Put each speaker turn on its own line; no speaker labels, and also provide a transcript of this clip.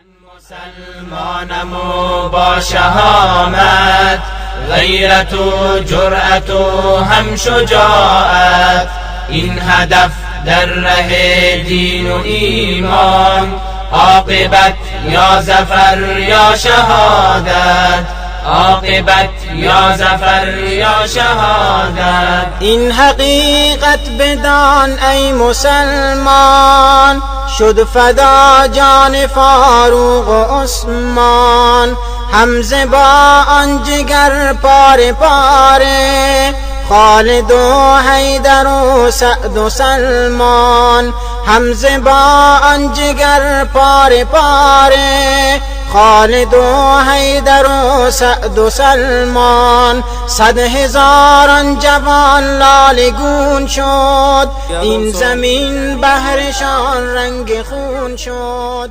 مسلمانم و با شهامت، غیرت و جرأت و هم شجاعت، این هدف در ره دین و ایمان، عاقبت یا ظفر یا شهادت، عاقبت یا ظفر یا شهادت.
این حقیقت بدان ای مسلمان، شد فدا جان فاروق و عثمان، حمزه با آن جگر پاره پاره، خالد و حیدر و سعد و سلمان، حمزه با آن جگر پاره پاره، خالد و حیدر و سعد و سلمان، 100 هزاران جوان لاله گون شد، این زمین بهرشان رنگ خون شد.